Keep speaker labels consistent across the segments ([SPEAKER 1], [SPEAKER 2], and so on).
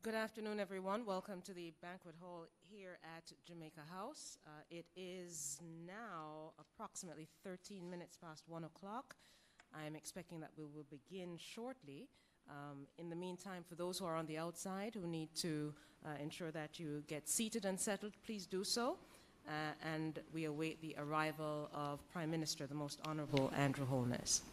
[SPEAKER 1] Good afternoon, everyone. Welcome to the banquet hall here at Jamaica House. It is now approximately 13 minutes past 1 o'clock. I'm expecting that we will begin shortly. In the meantime, for those who are on the outside who need to ensure that you get seated and settled, please do so. And we await the arrival of Prime Minister, the Most Honorable Andrew Holness.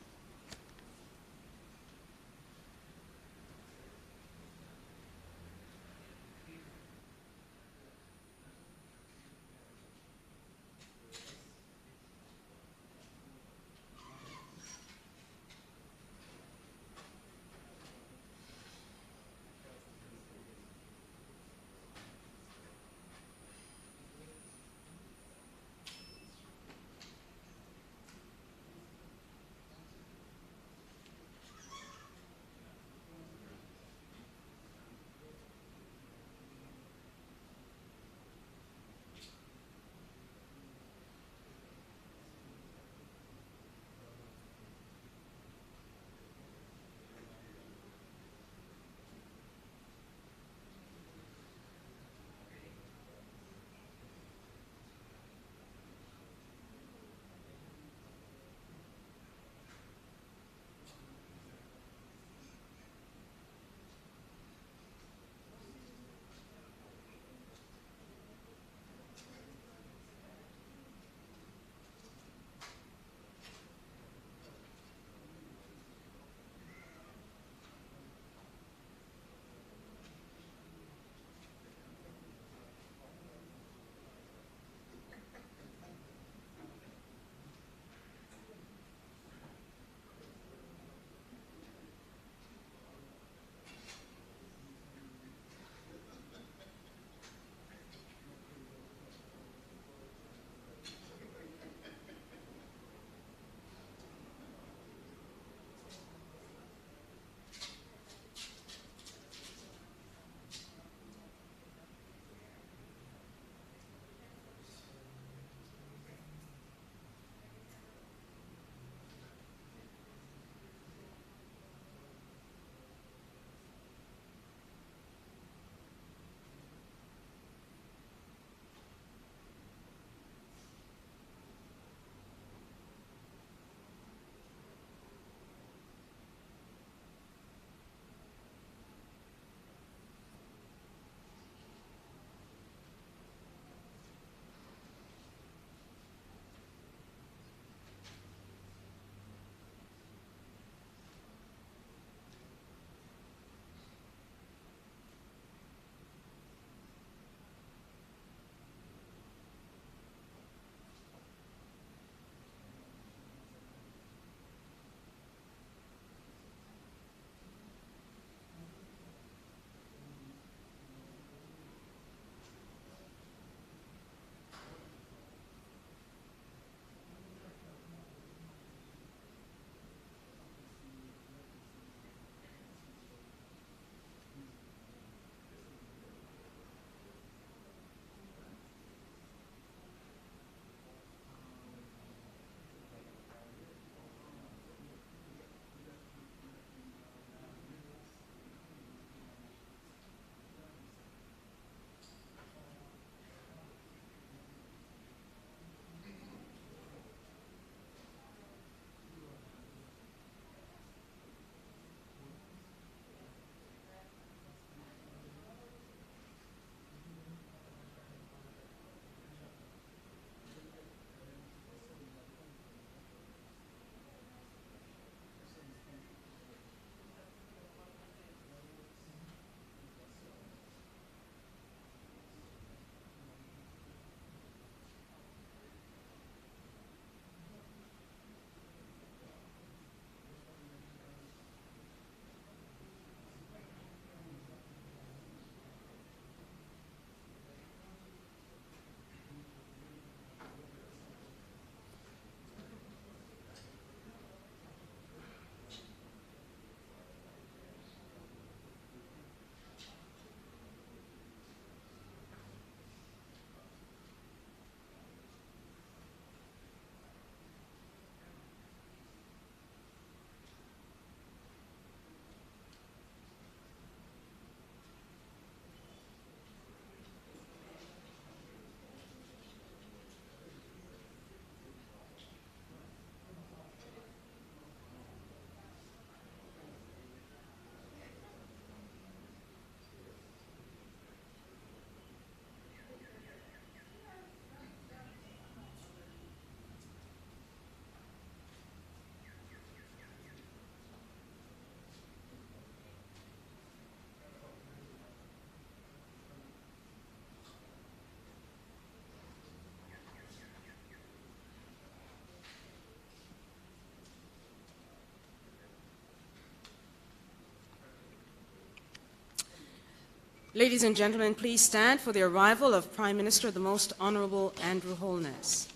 [SPEAKER 1] Ladies and gentlemen, please stand for the arrival of Prime Minister the Most Honorable Andrew Holness.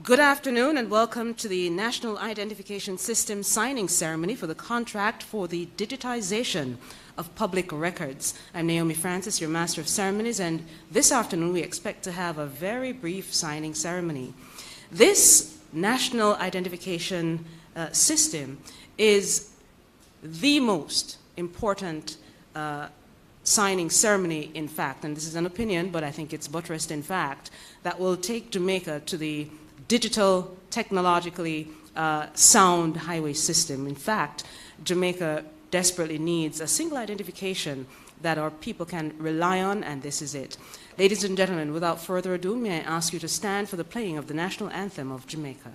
[SPEAKER 1] Good afternoon and welcome to the National Identification System signing ceremony for the contract for the digitization of public records. I'm Naomi Francis, your Master of Ceremonies, and this afternoon we expect to have a very brief signing ceremony. This National Identification System is the most important signing ceremony, in fact, and this is an opinion, but I think it's buttressed in fact, that will take Jamaica to the digital, technologically sound highway system. In fact, Jamaica desperately needs a single identification that our people can rely on, and this is it. Ladies and gentlemen, without further ado, may I ask you to stand for the playing of the national anthem of Jamaica.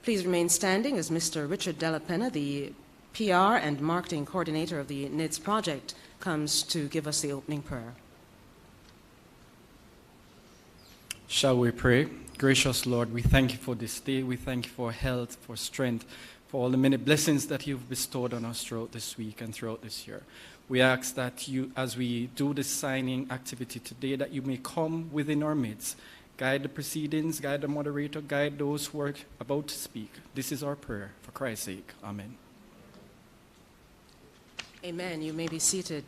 [SPEAKER 1] Please remain standing as Mr. Richard Della Penna, the PR and Marketing Coordinator of the NIDS project, comes to give us the opening prayer.
[SPEAKER 2] Shall we pray? Gracious Lord, we thank you for this day. We thank you for health, for strength, for all the many blessings that you've bestowed on us throughout this week and throughout this year. We ask that you, as we do this signing activity today, that you may come within our midst. Guide the proceedings, guide the moderator, guide those who are about to speak. This is our prayer. For Christ's sake, amen.
[SPEAKER 1] Amen. You may be seated.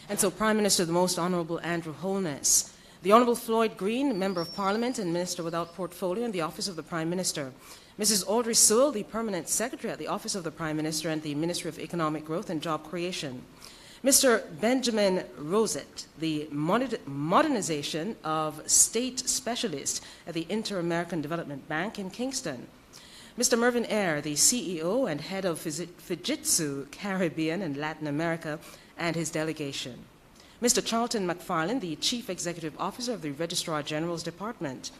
[SPEAKER 1] And so, Prime Minister, the Most Honorable Andrew Holness, the Honorable Floyd Green, Member of Parliament and Minister without Portfolio in the Office of the Prime Minister, Mrs. Audrey Sewell, the Permanent Secretary at the Office of the Prime Minister and the Ministry of Economic Growth and Job Creation, Mr. Benjamin Rosette, the Modernization of State Specialist at the Inter-American Development Bank in Kingston, Mr. Mervyn Eyre, the CEO and Head of Fujitsu Caribbean and Latin America and his delegation, Mr. Charlton McFarlane, the Chief Executive Officer of the Registrar General's Department,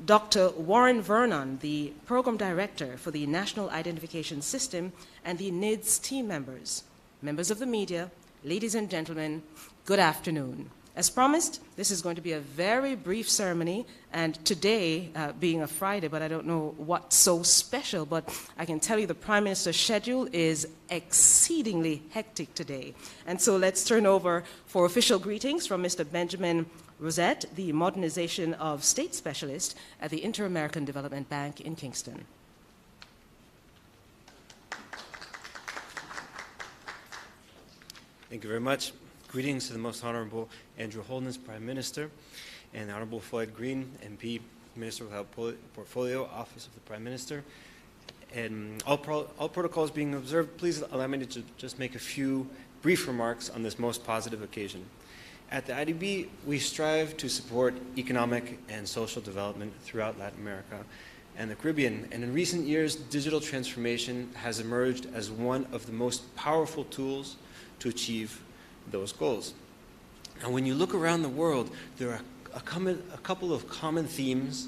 [SPEAKER 1] Dr. Warren Vernon, the Program Director for the National Identification System, and the NIDS team members, members of the media, ladies and gentlemen, good afternoon. As promised, this is going to be a very brief ceremony, and today, being a Friday, but I don't know what's so special, but I can tell you the Prime Minister's schedule is exceedingly hectic today. And so let's turn over for official greetings from Mr. Benjamin Rosette, the Modernization of State Specialist at the Inter-American Development Bank in Kingston.
[SPEAKER 3] Thank you very much. Greetings to the Most Honorable Andrew Holness, Prime Minister, and the Honorable Floyd Green, MP, Minister without Portfolio, Office of the Prime Minister. And all protocols being observed, please allow me to just make a few brief remarks on this most positive occasion. At the IDB, we strive to support economic and social development throughout Latin America and the Caribbean. And in recent years, digital transformation has emerged as one of the most powerful tools to achieve those goals. And when you look around the world, there are a couple of common themes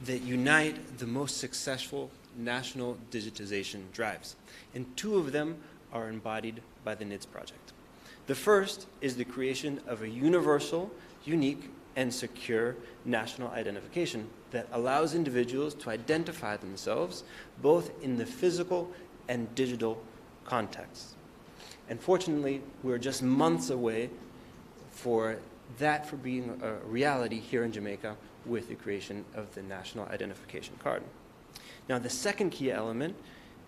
[SPEAKER 3] that unite the most successful national digitization drives. And two of them are embodied by the NIDS project. The first is the creation of a universal, unique, and secure national identification that allows individuals to identify themselves both in the physical and digital context. And fortunately, we're just months away for that for being a reality here in Jamaica with the creation of the National Identification Card. Now, the second key element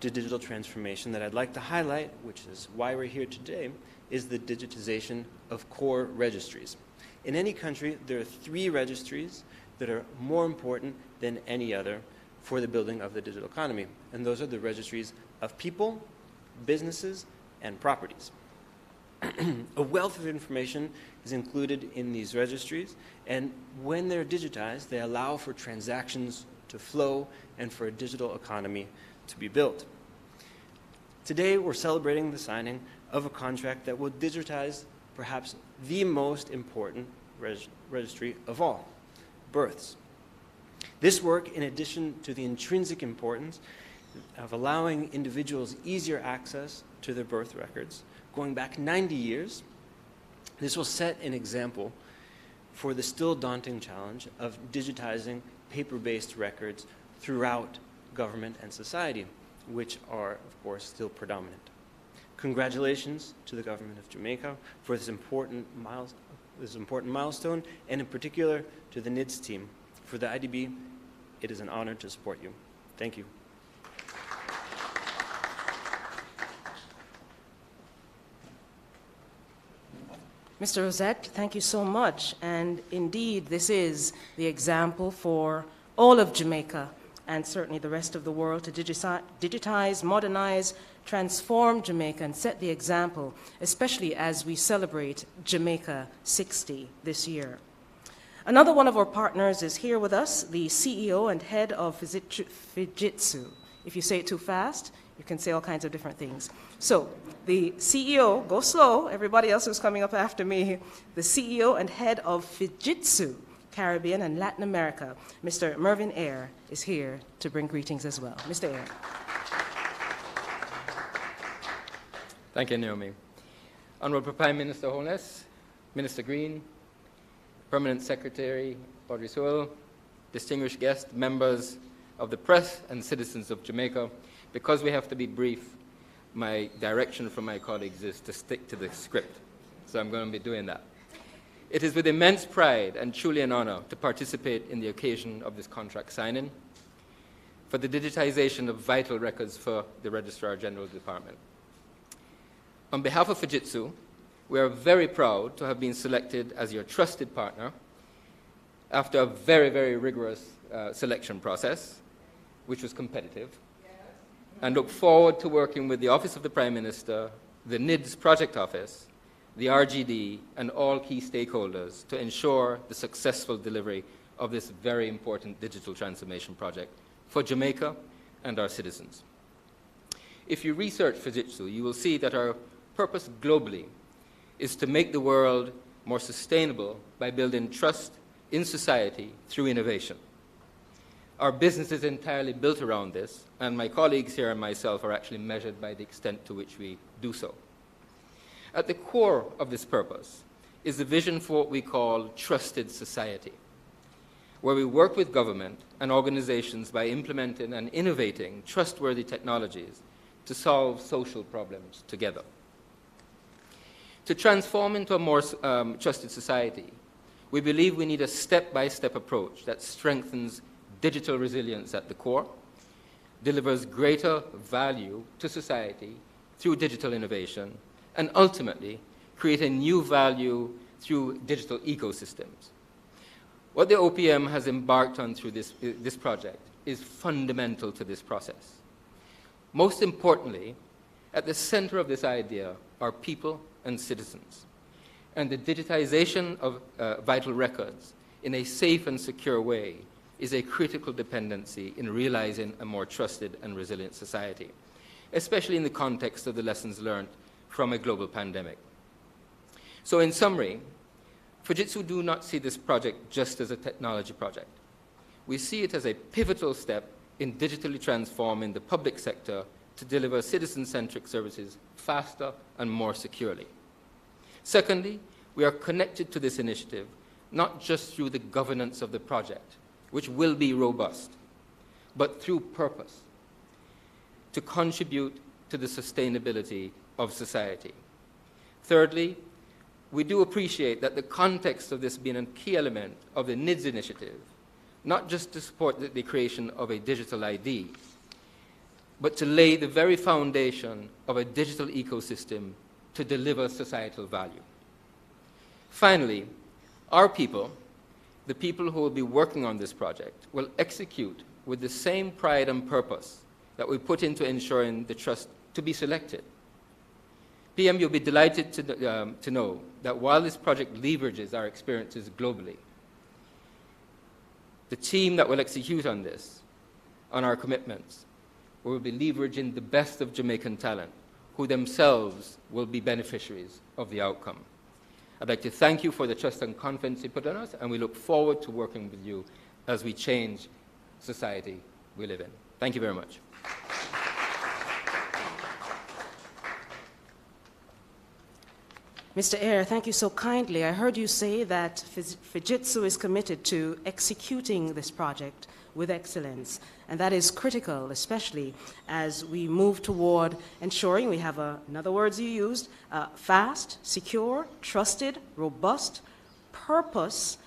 [SPEAKER 3] to digital transformation that I'd like to highlight, which is why we're here today, is the digitization of core registries. In any country, there are 3 registries that are more important than any other for the building of the digital economy. And those are the registries of people, businesses, and properties. A wealth of information is included in these registries, and when they're digitized, they allow for transactions to flow and for a digital economy to be built. Today, we're celebrating the signing of a contract that will digitize perhaps the most important registry of all, births. This work, in addition to the intrinsic importance of allowing individuals easier access to their birth records, going back 90 years, this will set an example for the still daunting challenge of digitizing paper-based records throughout government and society, which are, of course, still predominant. Congratulations to the Government of Jamaica for this important milestone, and in particular to the NIDS team. For the IDB, it is an honor to support you. Thank you.
[SPEAKER 1] Mr. Rosette, thank you so much. And indeed, this is the example for all of Jamaica and certainly the rest of the world to digitize, modernize, transform Jamaica and set the example, especially as we celebrate Jamaica 60 this year. Another one of our partners is here with us, the CEO and head of Fujitsu. If you say it too fast, you can say all kinds of different things. So, the CEO, go slow, everybody else who's coming up after me, the CEO and head of Fujitsu, Caribbean and Latin America, Mr. Mervyn Eyre, is here to bring greetings as well. Mr. Eyre.
[SPEAKER 4] Thank you, Naomi. Honorable Prime Minister Holness, Minister Green, Permanent Secretary Audrey Sewell, distinguished guests, members of the press and citizens of Jamaica. Because we have to be brief, my direction from my colleagues is to stick to the script. So I'm going to be doing that. It is with immense pride and truly an honor to participate in the occasion of this contract signing for the digitization of vital records for the Registrar General Department. On behalf of Fujitsu, we are very proud to have been selected as your trusted partner after a very, very rigorous selection process, which was competitive, and look forward to working with the Office of the Prime Minister, the NIDS Project Office, the RGD, and all key stakeholders to ensure the successful delivery of this very important digital transformation project for Jamaica and our citizens. If you research Fujitsu, you will see that our purpose globally is to make the world more sustainable by building trust in society through innovation. Our business is entirely built around this, and my colleagues here and myself are actually measured by the extent to which we do so. At the core of this purpose is the vision for what we call trusted society, where we work with government and organizations by implementing and innovating trustworthy technologies to solve social problems together. To transform into a more trusted society, we believe we need a step-by-step approach that strengthens digital resilience at the core, delivers greater value to society through digital innovation, and ultimately create a new value through digital ecosystems. What the OPM has embarked on through this project is fundamental to this process. Most importantly, at the center of this idea are people and citizens, and the digitization of vital records in a safe and secure way is a critical dependency in realizing a more trusted and resilient society, especially in the context of the lessons learned from a global pandemic. So in summary, Fujitsu do not see this project just as a technology project. We see it as a pivotal step in digitally transforming the public sector to deliver citizen-centric services faster and more securely. Secondly, we are connected to this initiative not just through the governance of the project, which will be robust, but through purpose, to contribute to the sustainability of society. Thirdly, we do appreciate that the context of this being a key element of the NIDS initiative, not just to support the creation of a digital ID, but to lay the very foundation of a digital ecosystem to deliver societal value. Finally, our people, the people who will be working on this project, will execute with the same pride and purpose that we put into ensuring the trust to be selected. PM, you'll be delighted to know that while this project leverages our experiences globally, the team that will execute on this, on our commitments, will be leveraging the best of Jamaican talent, who themselves will be beneficiaries of the outcome. I'd like to thank you for the trust and confidence you put in us, and we look forward to working with you as we change society we live in. Thank you very much.
[SPEAKER 1] Mr. Eyre, thank you so kindly. I heard you say that Fujitsu is committed to executing this project with excellence, and that is critical, especially as we move toward ensuring we have, in other words you used, fast, secure, trusted, robust, purposeful,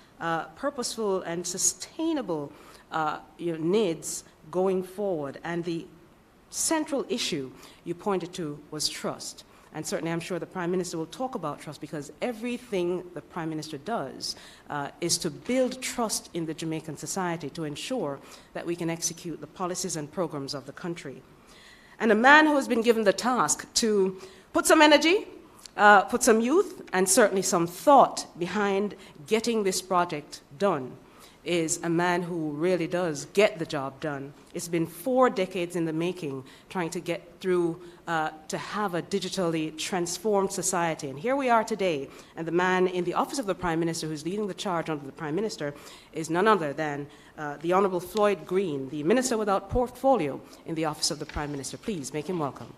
[SPEAKER 1] and sustainable NIDS going forward. And the central issue you pointed to was trust. And certainly I'm sure the Prime Minister will talk about trust, because everything the Prime Minister does is to build trust in the Jamaican society to ensure that we can execute the policies and programs of the country. And a man who has been given the task to put some energy, put some youth, and certainly some thought behind getting this project done is a man who really does get the job done. It's been 4 decades in the making, trying to get through to have a digitally transformed society. And here we are today, and the man in the office of the Prime Minister who's leading the charge under the Prime Minister is none other than the Honourable Floyd Green, the Minister without portfolio in the office of the Prime Minister. Please make him welcome.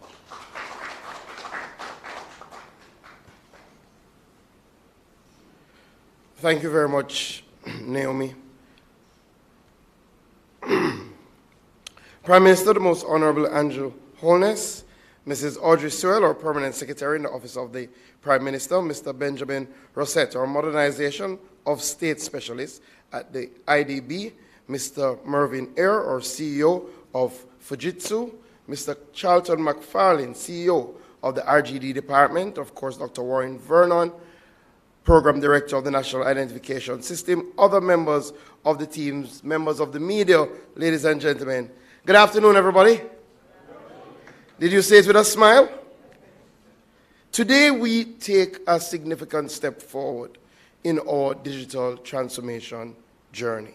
[SPEAKER 5] Thank you very much, Naomi. Prime Minister, the Most Honorable Andrew Holness, Mrs. Audrey Sewell, our Permanent Secretary in the Office of the Prime Minister, Mr. Benjamin Rosette, our Modernization of State Specialist at the IDB, Mr. Mervyn Eyre, our CEO of Fujitsu, Mr. Charlton McFarlane, CEO of the RGD Department, of course, Dr. Warren Vernon, Program Director of the National Identification System, other members of the teams, members of the media, ladies and gentlemen. Good afternoon, everybody. Did you say it with a smile? Today we take a significant step forward in our digital transformation journey.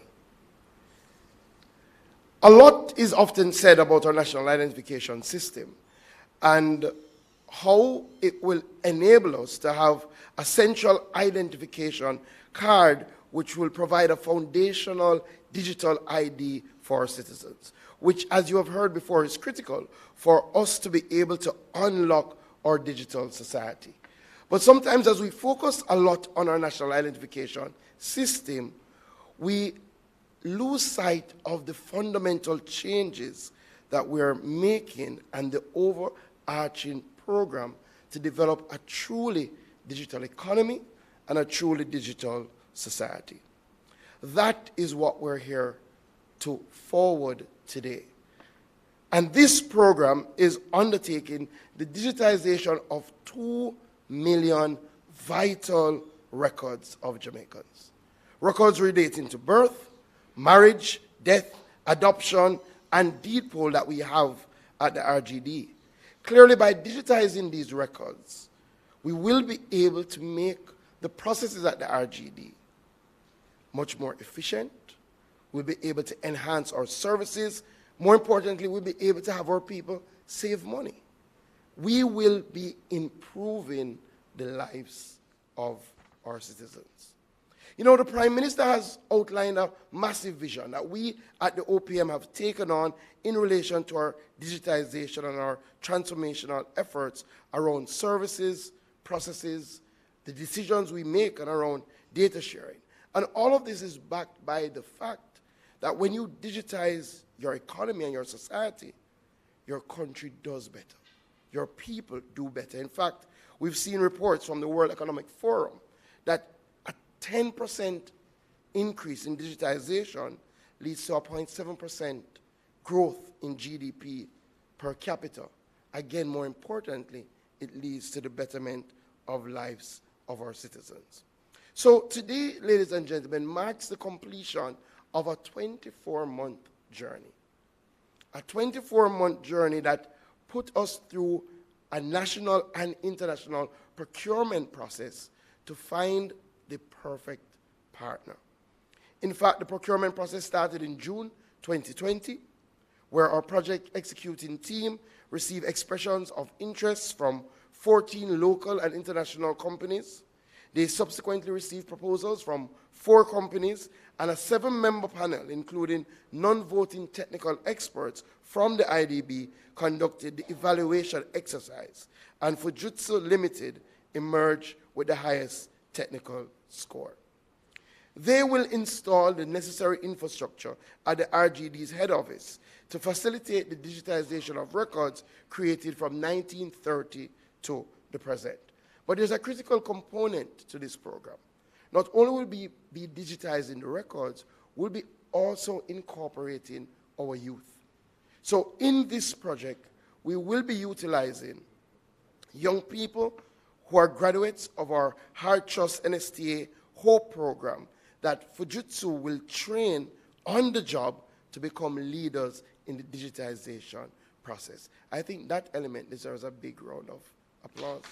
[SPEAKER 5] A lot is often said about our national identification system and how it will enable us to have a central identification card which will provide a foundational digital ID for our citizens, which, as you have heard before, is critical for us to be able to unlock our digital society. But sometimes as we focus a lot on our national identification system, we lose sight of the fundamental changes that we're making and the overarching program to develop a truly digital economy and a truly digital society. That is what we're here to forward today. And this program is undertaking the digitization of 2 million vital records of Jamaicans. Records relating to birth, marriage, death, adoption, and deed poll that we have at the RGD. Clearly, by digitizing these records, we will be able to make the processes at the RGD much more efficient. We'll be able to enhance our services. More importantly, we'll be able to have our people save money. We will be improving the lives of our citizens. You know, the Prime Minister has outlined a massive vision that we at the OPM have taken on in relation to our digitization and our transformational efforts around services, processes, the decisions we make and around data sharing. And all of this is backed by the fact that when you digitize your economy and your society, your country does better. Your people do better. In fact, we've seen reports from the World Economic Forum that a 10% increase in digitization leads to a 0.7% growth in GDP per capita. Again, more importantly, it leads to the betterment of lives of our citizens. So today, ladies and gentlemen, marks the completion of a 24-month journey. A 24-month journey that put us through a national and international procurement process to find the perfect partner. In fact, the procurement process started in June 2020, where our project executing team received expressions of interest from 14 local and international companies. They subsequently received proposals from 4 companies and a 7-member panel, including non-voting technical experts from the IDB, conducted the evaluation exercise, and Fujitsu Limited emerged with the highest technical score. They will install the necessary infrastructure at the RGD's head office to facilitate the digitization of records created from 1930 to the present. But there's a critical component to this program. Not only will we be digitizing the records, we'll be also incorporating our youth. So in this project, we will be utilizing young people who are graduates of our Hard Trust NSTA HOPE program that Fujitsu will train on the job to become leaders in the digitization process. I think that element deserves a big round of applause.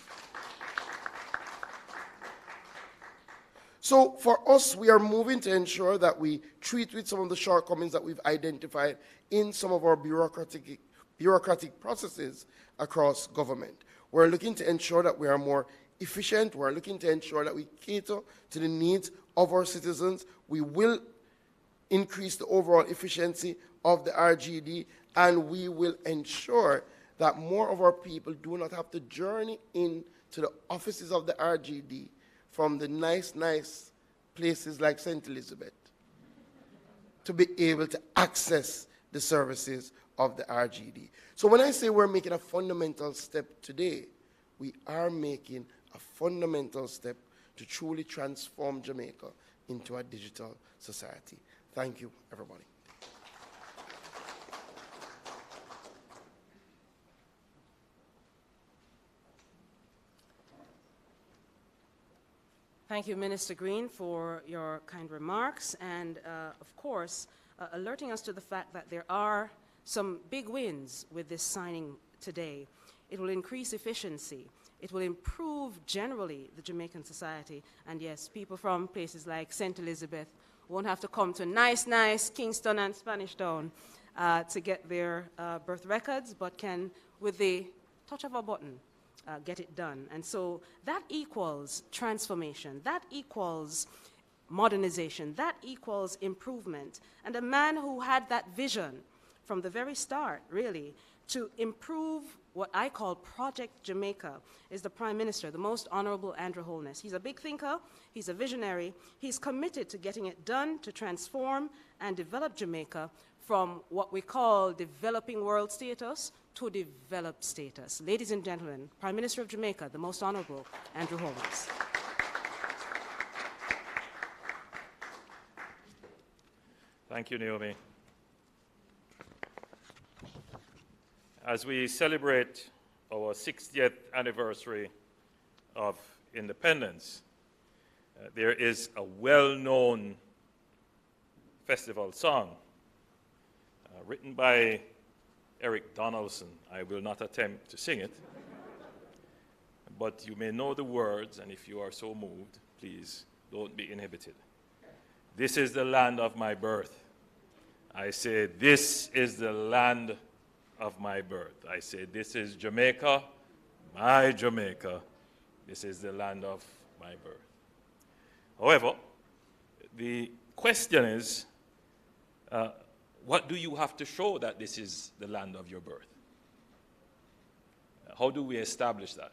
[SPEAKER 5] So for us, we are moving to ensure that we treat with some of the shortcomings that we've identified in some of our bureaucratic processes across government. We're looking to ensure that we are more efficient. We're looking to ensure that we cater to the needs of our citizens. We will increase the overall efficiency of the RGD, and we will ensure that more of our people do not have to journey into the offices of the RGD from the nice places like St. Elizabeth to be able to access the services of the RGD. So when I say we're making a fundamental step today, we are making a fundamental step to truly transform Jamaica into a digital society. Thank you, everybody.
[SPEAKER 1] Thank you, Minister Green, for your kind remarks and, of course, alerting us to the fact that there are some big wins with this signing today. It will increase efficiency. It will improve generally the Jamaican society. And yes, people from places like St. Elizabeth won't have to come to nice Kingston and Spanish Town to get their birth records, but can, with the touch of a button, get it done. And so that equals transformation. That equals modernization. That equals improvement. And a man who had that vision from the very start, really, to improve what I call Project Jamaica is the Prime Minister, the Most Honorable Andrew Holness. He's a big thinker. He's a visionary. He's committed to getting it done to transform and develop Jamaica from what we call developing world status to developed status. Ladies and gentlemen, Prime Minister of Jamaica, the Most Honorable Andrew Holness.
[SPEAKER 6] Thank you, Naomi. As we celebrate our 60th anniversary of independence, there is a well-known festival song written by Eric Donaldson. I will not attempt to sing it, but you may know the words, and if you are so moved, please don't be inhibited. This is the land of my birth. I say, this is the land of my birth. I say, this is Jamaica, my Jamaica. This is the land of my birth. However, the question is, what do you have to show that this is the land of your birth? How do we establish that?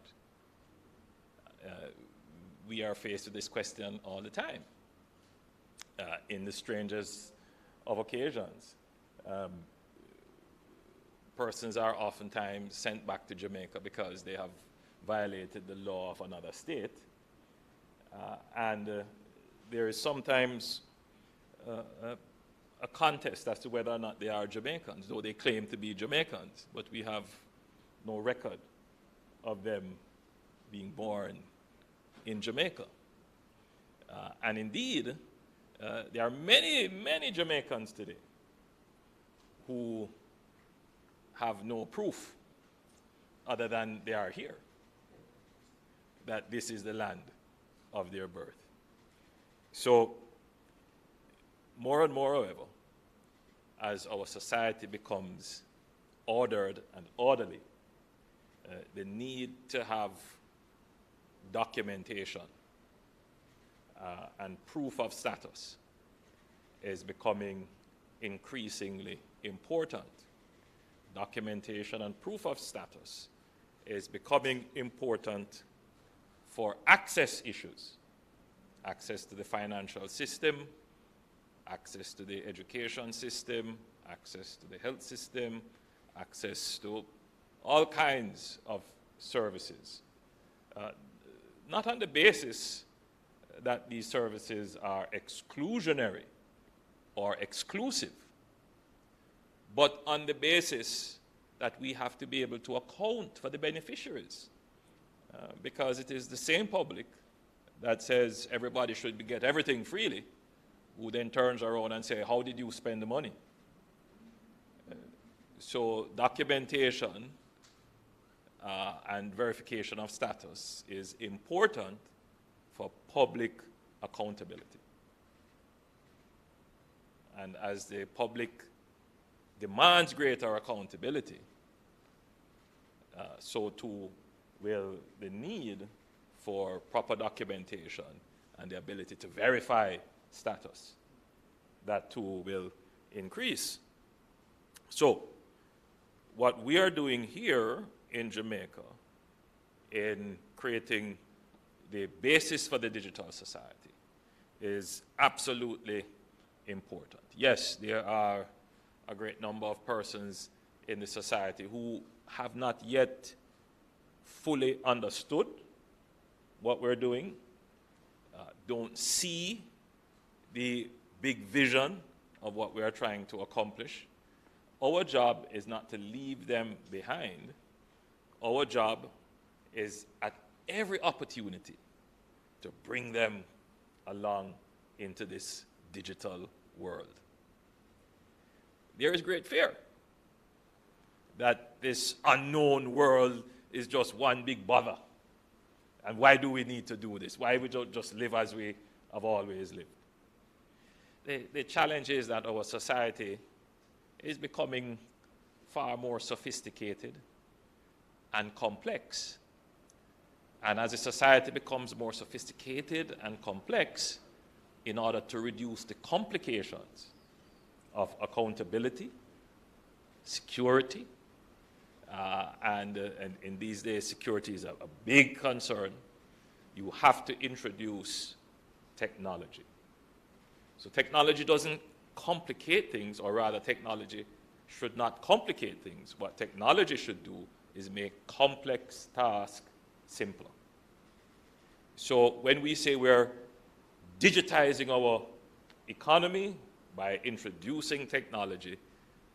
[SPEAKER 6] We are faced with this question all the time. in the strangest of occasions. Persons are oftentimes sent back to Jamaica because they have violated the law of another state. And there is sometimes a contest as to whether or not they are Jamaicans, though they claim to be Jamaicans, but we have no record of them being born in Jamaica. And indeed, there are many, many Jamaicans today who have no proof other than they are here, that this is the land of their birth. So, more and more, however, as our society becomes ordered and orderly, the need to have documentation and proof of status is becoming increasingly important. Documentation and proof of status is becoming important for access issues. Access to the financial system, access to the education system, access to the health system, access to all kinds of services. Not on the basis that these services are exclusionary or exclusive, but on the basis that we have to be able to account for the beneficiaries. Because it is the same public that says everybody should get everything freely, who then turns around and say, how did you spend the money? So documentation and verification of status is important for public accountability. And as the public demands greater accountability, so too will the need for proper documentation and the ability to verify status. That too will increase. So, what we are doing here in Jamaica in creating the basis for the digital society is absolutely important. Yes, there are a great number of persons in the society who have not yet fully understood what we're doing, don't see the big vision of what we are trying to accomplish. Our job is not to leave them behind. Our job is at every opportunity to bring them along into this digital world. There is great fear that this unknown world is just one big bother. And why do we need to do this? Why we don't just live as we have always lived? The challenge is that our society is becoming far more sophisticated and complex. And as a society becomes more sophisticated and complex, in order to reduce the complications of accountability, security, and in these days, security is a big concern. You have to introduce technology. So technology doesn't complicate things, or rather technology should not complicate things. What technology should do is make complex tasks simpler. So when we say we're digitizing our economy by introducing technology,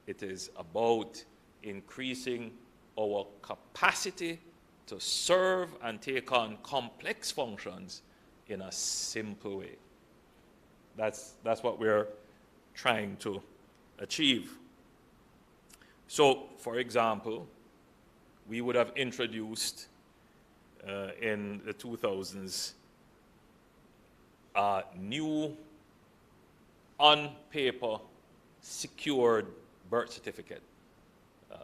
[SPEAKER 6] it is about increasing our capacity to serve and take on complex functions in a simple way. That's what we're trying to achieve. So, for example, we would have introduced in the 2000s a new on-paper secured birth certificate.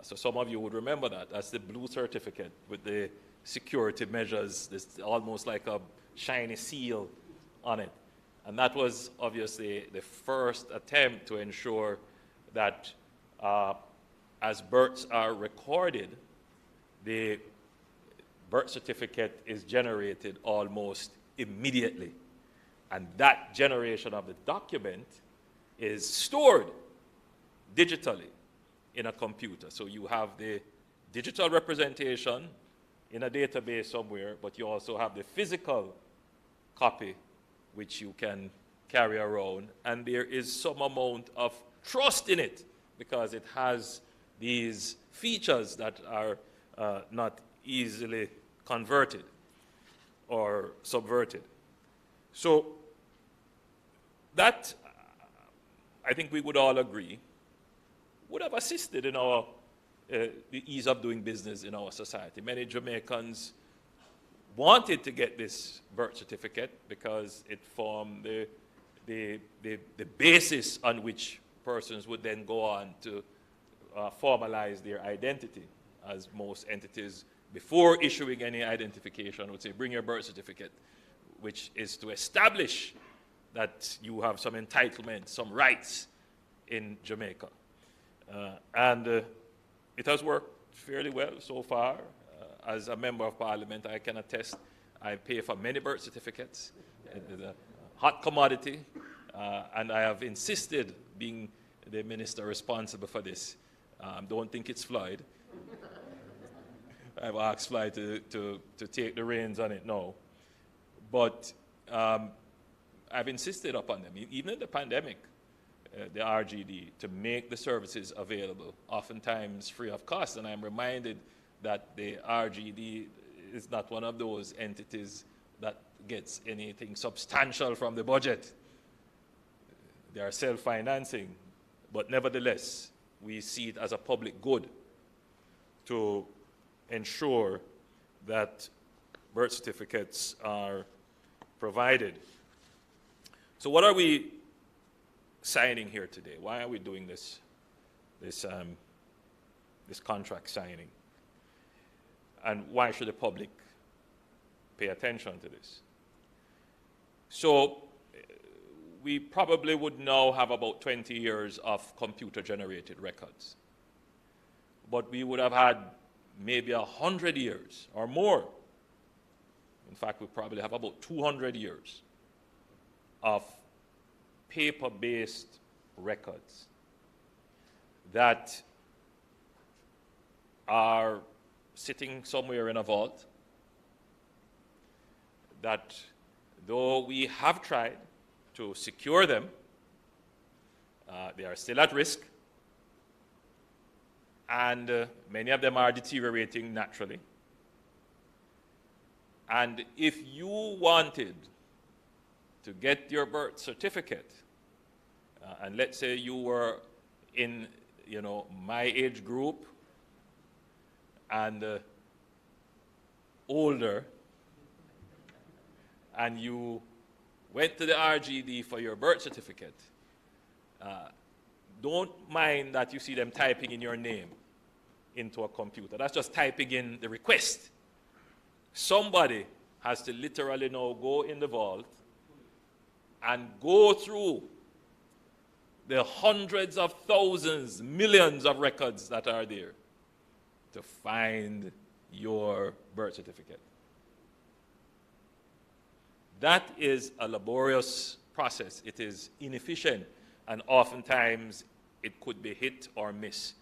[SPEAKER 6] So some of you would remember that. That's the blue certificate with the security measures. It's almost like a shiny seal on it. And that was obviously the first attempt to ensure that as births are recorded, the birth certificate is generated almost immediately. And that generation of the document is stored digitally in a computer. So you have the digital representation in a database somewhere, but you also have the physical copy which you can carry around. And there is some amount of trust in it because it has these features that are not easily converted or subverted. So that, I think we would all agree, would have assisted in our the ease of doing business in our society. Many Jamaicans wanted to get this birth certificate because it formed the basis on which persons would then go on to formalize their identity, as most entities, before issuing any identification, would say, bring your birth certificate, which is to establish that you have some entitlement, some rights in Jamaica. And it has worked fairly well so far. As a member of parliament, I can attest, I pay for many birth certificates. It is a hot commodity, and I have insisted, being the minister responsible for this, don't think it's Floyd. I've asked Floyd to take the reins on it now. But I've insisted upon them, even in the pandemic, the RGD, to make the services available, oftentimes free of cost. And I'm reminded that the RGD is not one of those entities that gets anything substantial from the budget. They are self-financing, but nevertheless, we see it as a public good to ensure that birth certificates are provided. So what are we signing here today? Why are we doing this contract signing? And why should the public pay attention to this? So we probably would now have about 20 years of computer-generated records. But we would have had maybe 100 years or more. In fact, we probably have about 200 years of paper-based records that are sitting somewhere in a vault, that though we have tried to secure them, they are still at risk, and many of them are deteriorating naturally. And if you wanted to get your birth certificate, and let's say you were in, my age group and older, and you went to the RGD for your birth certificate, don't mind that you see them typing in your name into a computer. That's just typing in the request. Somebody has to literally now go in the vault and go through the hundreds of thousands, millions of records that are there to find your birth certificate. That is a laborious process. It is inefficient, and oftentimes it could be hit or miss.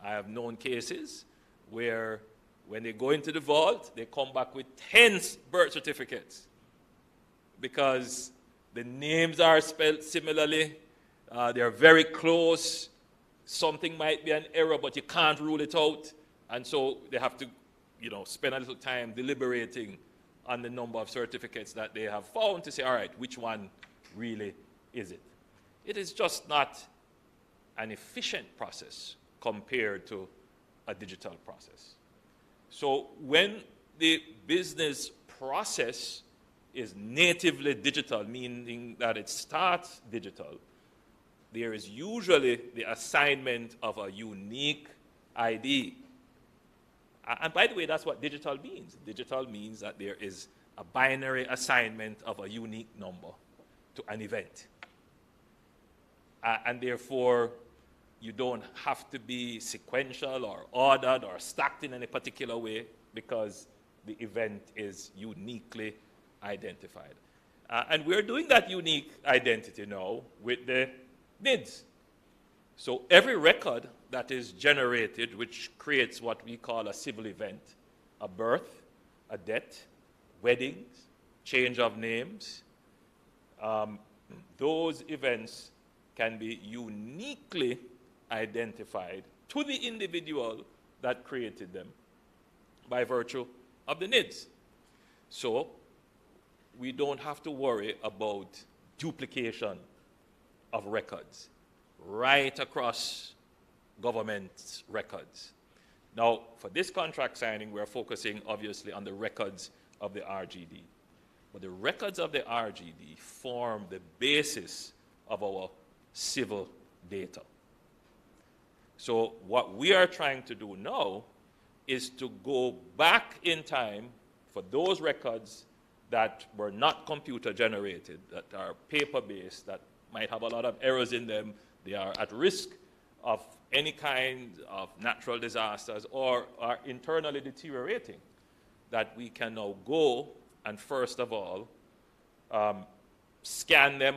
[SPEAKER 6] I have known cases where when they go into the vault, they come back with 10 birth certificates because the names are spelled similarly, they're very close, something might be an error, but you can't rule it out, and so they have to, spend a little time deliberating on the number of certificates that they have found to say, all right, which one really is it? It is just not an efficient process compared to a digital process. So when the business process is natively digital, meaning that it starts digital, there is usually the assignment of a unique ID. And by the way, that's what digital means. Digital means that there is a binary assignment of a unique number to an event. And therefore, you don't have to be sequential or ordered or stacked in any particular way because the event is uniquely identified. And we're doing that unique identity now with the NIDS. So every record that is generated, which creates what we call a civil event, a birth, a death, weddings, change of names, those events can be uniquely identified to the individual that created them by virtue of the NIDS. So we don't have to worry about duplication of records right across government records. Now, for this contract signing, we're focusing obviously on the records of the RGD. But the records of the RGD form the basis of our civil data. So what we are trying to do now is to go back in time for those records that were not computer generated, that are paper-based, that might have a lot of errors in them. They are at risk of any kind of natural disasters or are internally deteriorating, that we can now go and first of all scan them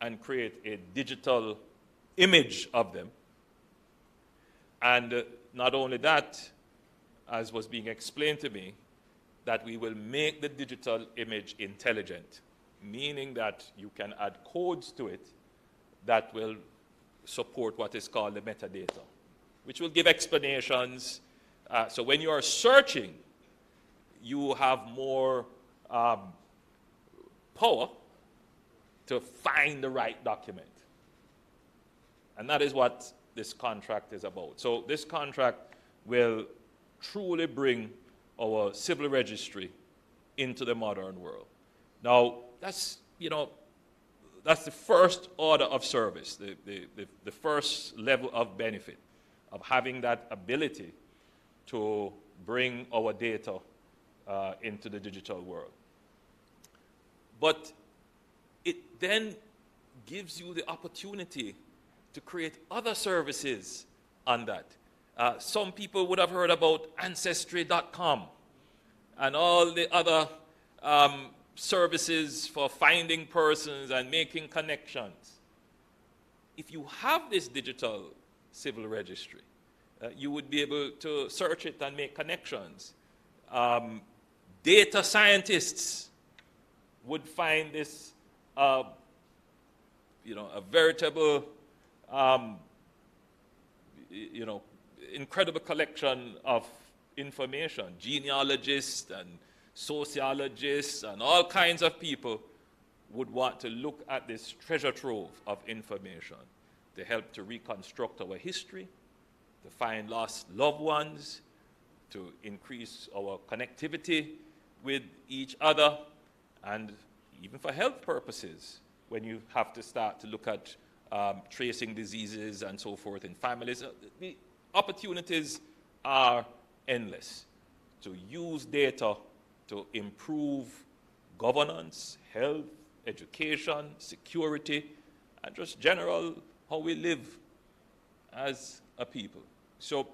[SPEAKER 6] and create a digital image of them. And not only that, as was being explained to me, that we will make the digital image intelligent, meaning that you can add codes to it that will support what is called the metadata, which will give explanations. So when you are searching, you have more power to find the right document. And that is what this contract is about. So this contract will truly bring our civil registry into the modern world. Now, that's, that's the first order of service, the first level of benefit of having that ability to bring our data into the digital world. But it then gives you the opportunity to create other services on that. Some people would have heard about Ancestry.com and all the other services for finding persons and making connections. If you have this digital civil registry, you would be able to search it and make connections. Data scientists would find this, a veritable, incredible collection of information. Genealogists and sociologists and all kinds of people would want to look at this treasure trove of information to help to reconstruct our history, to find lost loved ones, to increase our connectivity with each other, and even for health purposes, when you have to start to look at tracing diseases and so forth in families. The opportunities are endless to use data to improve governance, health, education, security, and just general how we live as a people. So,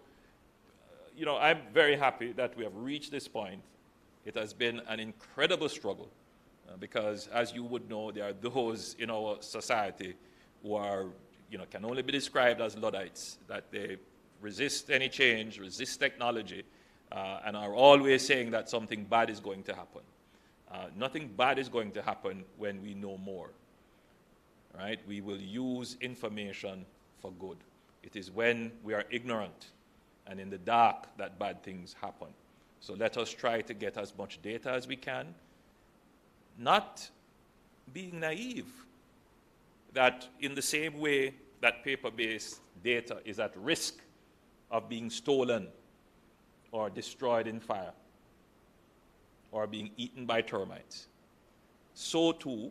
[SPEAKER 6] I'm very happy that we have reached this point. It has been an incredible struggle because, as you would know, there are those in our society who are, can only be described as Luddites, that they resist any change, resist technology, and are always saying that something bad is going to happen. Nothing bad is going to happen when we know more, right? We will use information for good. It is when we are ignorant and in the dark that bad things happen. So let us try to get as much data as we can, not being naive that in the same way that paper-based data is at risk of being stolen or destroyed in fire or being eaten by termites, so too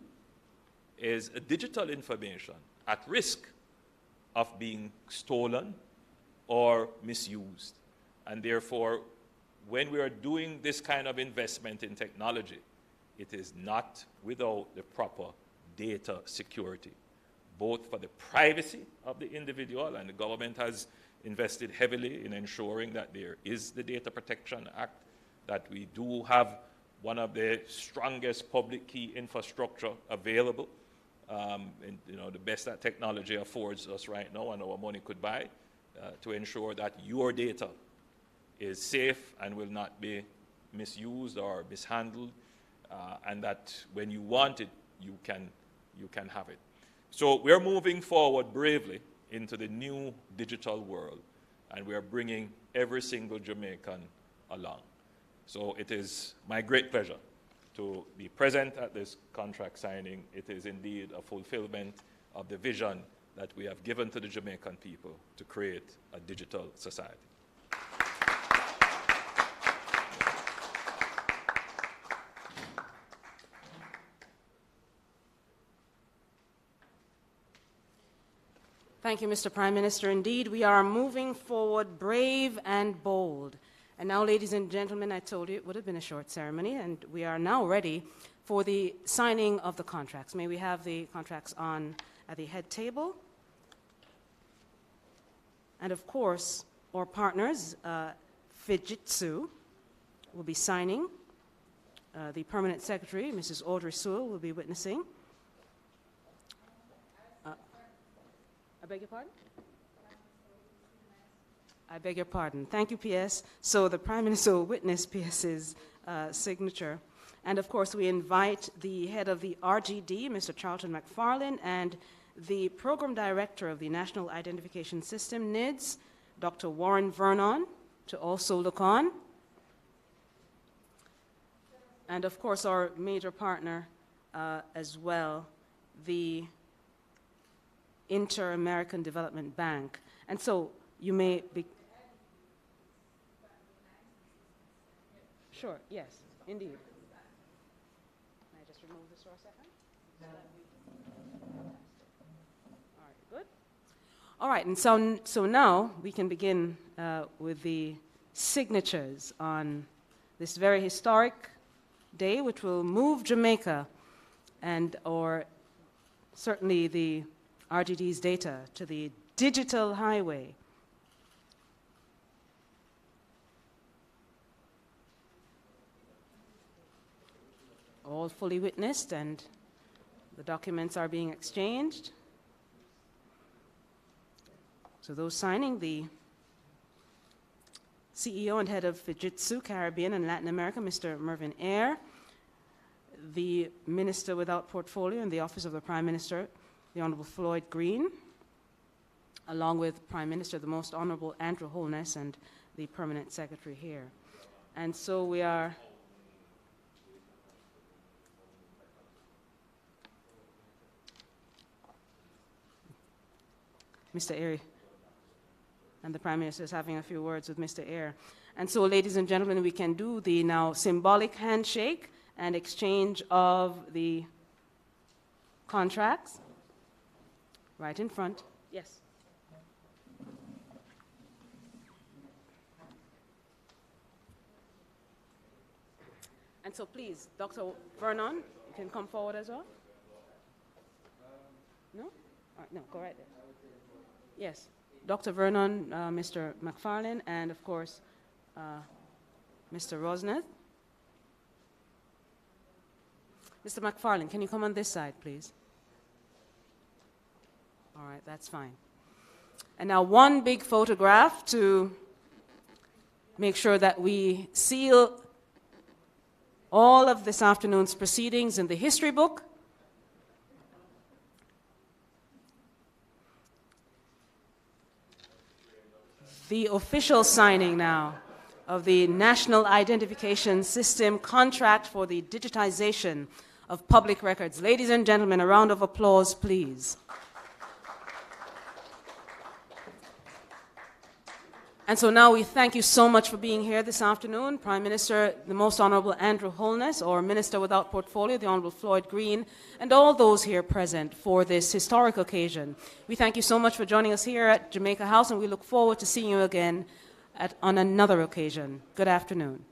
[SPEAKER 6] is digital information at risk of being stolen or misused. And therefore, when we are doing this kind of investment in technology, it is not without the proper data security, both for the privacy of the individual, and the government has invested heavily in ensuring that there is the Data Protection Act, that we do have one of the strongest public key infrastructure available, and, the best that technology affords us right now and our money could buy, to ensure that your data is safe and will not be misused or mishandled, and that when you want it, you can have it. So we're moving forward bravely into the new digital world, and we are bringing every single Jamaican along. So it is my great pleasure to be present at this contract signing. It is indeed a fulfillment of the vision that we have given to the Jamaican people to create a digital society.
[SPEAKER 1] Thank you, Mr. Prime Minister. Indeed, we are moving forward brave and bold. And now, ladies and gentlemen, I told you it would have been a short ceremony, and we are now ready for the signing of the contracts. May we have the contracts on at the head table? And of course, our partners, Fujitsu, will be signing. The Permanent Secretary, Mrs. Audrey Sewell, will be witnessing. I beg your pardon? I beg your pardon. Thank you, PS. So the Prime Minister will witness PS's signature. And of course, we invite the head of the RGD, Mr. Charlton McFarlane, and the Program Director of the National Identification System, NIDS, Dr. Warren Vernon, to also look on. And of course, our major partner as well, the Inter-American Development Bank. And so you may be... Sure, yes, indeed. Can I just remove this for a second? All right, good. All right, and so now we can begin with the signatures on this very historic day, which will move Jamaica and, or certainly the RGD's data to the digital highway. All fully witnessed, and the documents are being exchanged. So those signing, the CEO and head of Fujitsu, Caribbean and Latin America, Mr. Mervyn Eyre, the Minister without Portfolio in the Office of the Prime Minister, the Honourable Floyd Green, along with Prime Minister, the Most Honourable Andrew Holness, and the Permanent Secretary here. And so we are... Mr. Eyre, and the Prime Minister is having a few words with Mr. Eyre. And so, ladies and gentlemen, we can do the now symbolic handshake and exchange of the contracts. Right in front. Yes. And so please, Dr. Vernon, you can come forward as well. No? All right, no, go right there. Yes. Dr. Vernon, Mr. McFarlane, and of course, Mr. Rosneth. Mr. McFarlane, can you come on this side, please? All right, that's fine. And now one big photograph to make sure that we seal all of this afternoon's proceedings in the history book. The official signing now of the National Identification System contract for the digitization of public records. Ladies and gentlemen, a round of applause, please. And so now we thank you so much for being here this afternoon. Prime Minister, the Most Honourable Andrew Holness, or Minister without Portfolio, the Honourable Floyd Green, and all those here present for this historic occasion. We thank you so much for joining us here at Jamaica House, and we look forward to seeing you again on another occasion. Good afternoon.